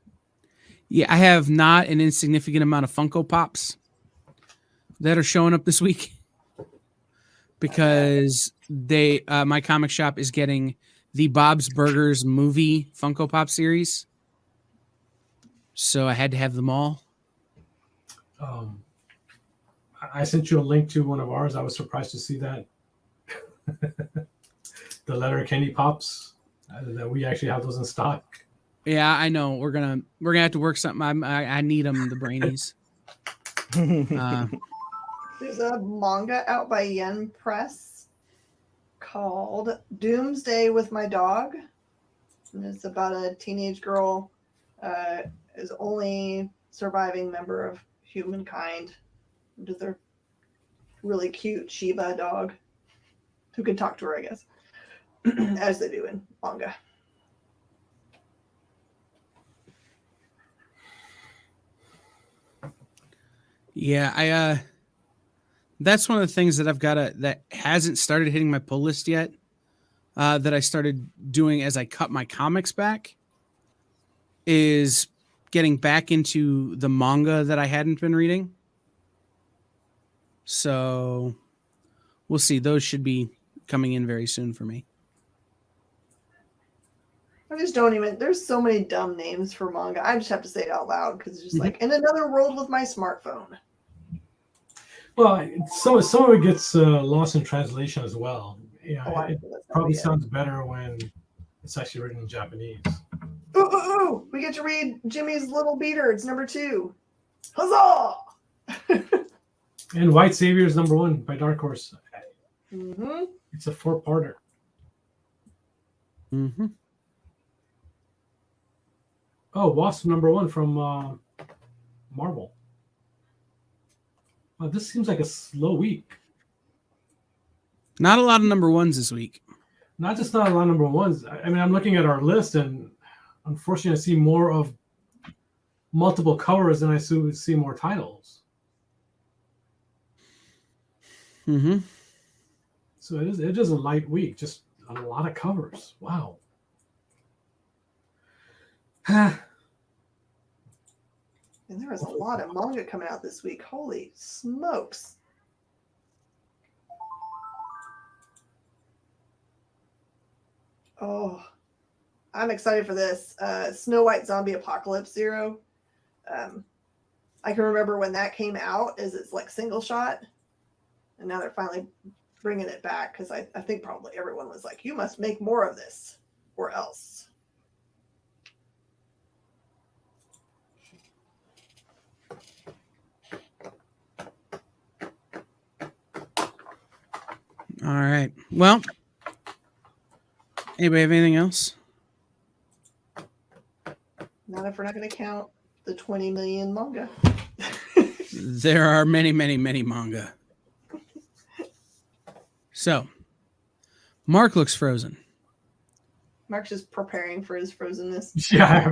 Yeah, I have not an insignificant amount of Funko Pops that are showing up this week because my comic shop is getting the Bob's Burgers movie Funko Pop series. So I had to have them all. I sent you a link to one of ours. I was surprised to see that. The Letterkenny Pops, that we actually have those in stock. Yeah, I know. We're gonna have to work something. I need them, the Brainies. There's a manga out by Yen Press called Doomsday with My Dog. And it's about a teenage girl is only surviving member of humankind. There's a really cute Shiba dog who can talk to her, I guess, as they do in manga. Yeah, that's one of the things that I've got that hasn't started hitting my pull list yet. That I started doing as I cut my comics back is getting back into the manga that I hadn't been reading. So we'll see. Those should be coming in very soon for me. I just don't even. There's so many dumb names for manga. I just have to say it out loud because it's just like in another world with my smartphone. Well, some of it gets lost in translation as well. Yeah, it probably sounds better when it's actually written in Japanese. Ooh! We get to read Jimmy's Little Beatards #2. Huzzah! And White Saviors #1 by Dark Horse. Mm-hmm. It's a 4-parter. Mm-hmm. Oh, Wasp #1 from Marvel. Well, this seems like a slow week. Not a lot of #1s this week. Not just not a lot of #1s. I mean, I'm looking at our list, and unfortunately, I see more of multiple covers than I see more titles. Mm-hmm. So it is a light week, just a lot of covers. Wow. And there was a lot of manga coming out this week. Holy smokes. Oh, I'm excited for this. Snow White Zombie Apocalypse Zero. I can remember when that came out as it's like single shot. And now they're finally bringing it back because I think probably everyone was like, you must make more of this or else. All right. Well, anybody have anything else? Not if we're not going to count the 20 million manga. There are many, many, many manga. So, Mark looks frozen. Mark's just preparing for his frozenness. Yeah.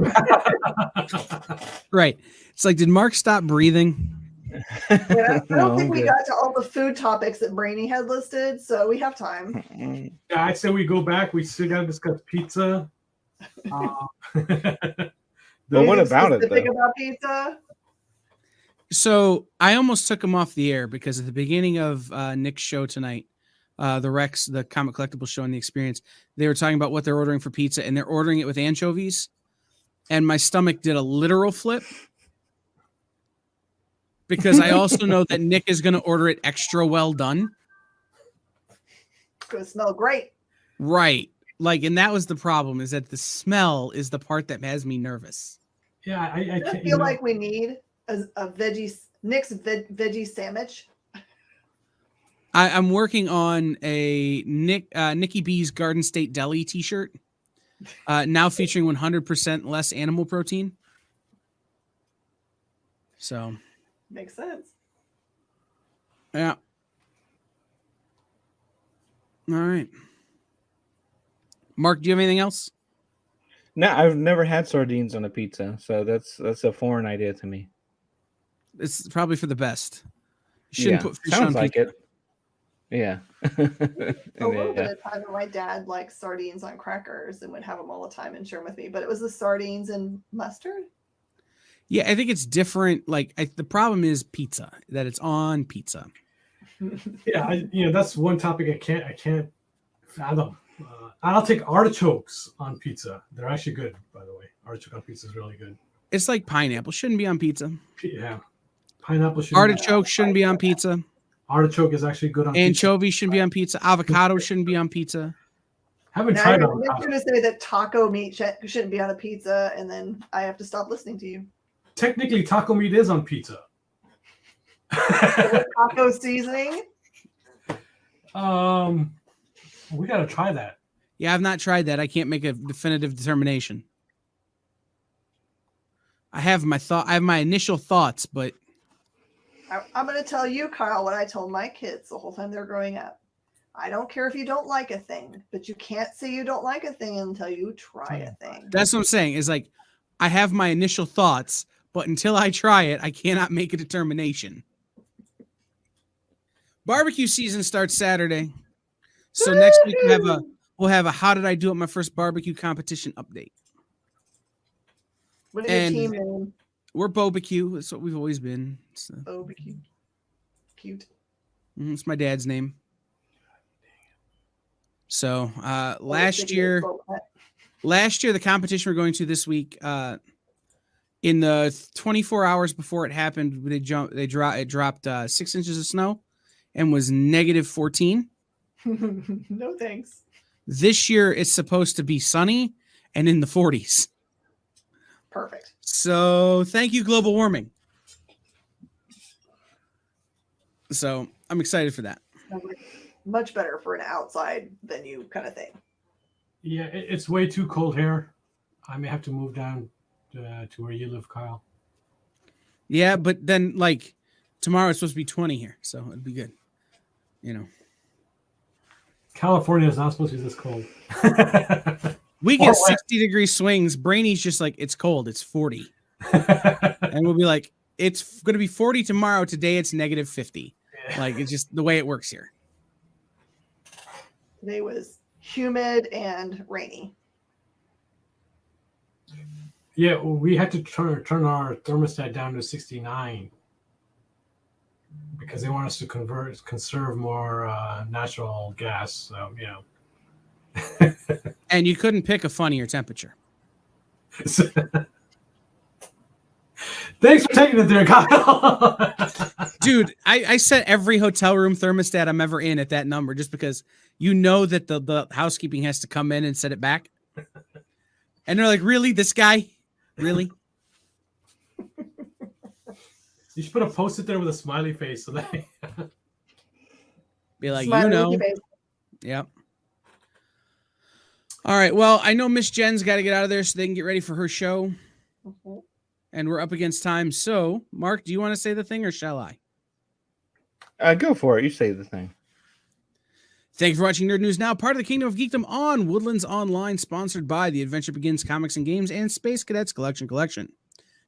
Right. It's like, did Mark stop breathing? Yeah, I don't think we good. got to all the food topics that Brainy had listed, so we have time. Yeah, I say we go back. We still got to discuss pizza. But what Anything about it, specific though? about pizza? So I almost took him off the air because at the beginning of Nick's show tonight, the Rex, the comic collectible show and the experience. They were talking about what they're ordering for pizza, and they're ordering it with anchovies. And my stomach did a literal flip because I also know that Nick is going to order it extra well done. It's going to smell great. Right. Like, and that was the problem, is that the smell is the part that has me nervous. Yeah, I I can't, feel like we need a Nick's veggie sandwich. I'm working on a Nikki B's Garden State Deli t-shirt, now featuring 100% less animal protein. So Makes sense. yeah. All right. Mark, do you have anything else? No, I've never had sardines on a pizza, so that's a foreign idea to me. It's probably for the best. You shouldn't put fish sounds on like pizza. it. Yeah. A little bit of time, my dad liked sardines on crackers and would have them all the time and share them with me. But it was the sardines and mustard. Yeah, I think it's different. Like the problem is pizza, that it's on pizza. Yeah, that's one topic I can't fathom. I'll take artichokes on pizza. They're actually good, by the way. Artichoke on pizza is really good. It's like pineapple shouldn't be on pizza. Yeah, pineapple should. Artichoke shouldn't be on pizza. Artichoke is actually good on Anchovy shouldn't be on pizza. Avocado shouldn't be on pizza. Haven't Now tried you're avocado. going to say that taco meat shouldn't be on a pizza, and then I have to stop listening to you. Technically, taco meat is on pizza. Taco seasoning. We gotta try that. Yeah, I've not tried that. I can't make a definitive determination. I have my initial thoughts, but I'm going to tell you, Kyle, what I told my kids the whole time they're growing up. I don't care if you don't like a thing, but you can't say you don't like a thing until you try a thing. that's what I'm saying. Is like, I have my initial thoughts, but until I try it, I cannot make a determination. Barbecue season starts Saturday. So next week we'll have a how did I do at my first barbecue competition update. What is your And- team name? We're barbecue. That's what we've always been. It's, Barbecue. Cute. it's my dad's name. So last Barbecue year, the competition we're going to this week, in the 24 hours before it happened, it dropped 6 inches of snow and was -14. No thanks. This year it's supposed to be sunny and in the 40s. Perfect. So thank you, global warming. So I'm excited for that. Much better for an outside venue kind of thing. Yeah, it's way too cold here. I may have to move down to where you live, Kyle. Yeah, but then like tomorrow it's supposed to be 20 here, so it'd be good. California is not supposed to be this cold. We Or get wet. 60-degree swings. Brainy's just like, it's cold, it's 40. And we'll be like, it's going to be 40 tomorrow. Today it's -50. Like, it's just the way it works here. Today was humid and rainy. Yeah, well, we had to turn our thermostat down to 69 because they want us to conserve more natural gas. So, And you couldn't pick a funnier temperature. Thanks for taking it there, Kyle. Dude, I set every hotel room thermostat I'm ever in at that number just because that the housekeeping has to come in and set it back. And they're like, really? This guy? Really? You should put a post-it there with a smiley face. So that Be like, Smiley face. Yep. All right. Well, I know Miss Jen's got to get out of there so they can get ready for her show. Mhm. And we're up against time. So, Mark, do you want to say the thing or shall I? Go for it. You say the thing. Thank you for watching Nerd News Now, part of the Kingdom of Geekdom on Woodlands Online, sponsored by The Adventure Begins Comics and Games and Space Cadets Collection.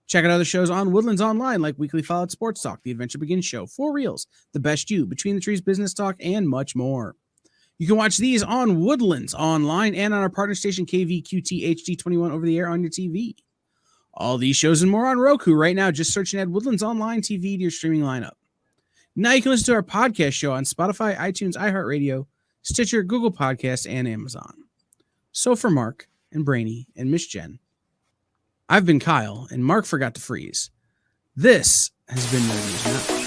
Check out other shows on Woodlands Online, like Weekly Followed Sports Talk, The Adventure Begins Show, For Reals, The Best You, Between the Trees Business Talk, and much more. You can watch these on Woodlands Online and on our partner station KVQT HD21 over the air on your TV. All these shows and more on Roku right now. Just search and add Woodlands Online TV to your streaming lineup. Now you can listen to our podcast show on Spotify, iTunes, iHeartRadio, Stitcher, Google Podcasts, and Amazon. So for Mark and Brainy and Miss Jen, I've been Kyle, and Mark forgot to freeze. This has been Nerd News Now.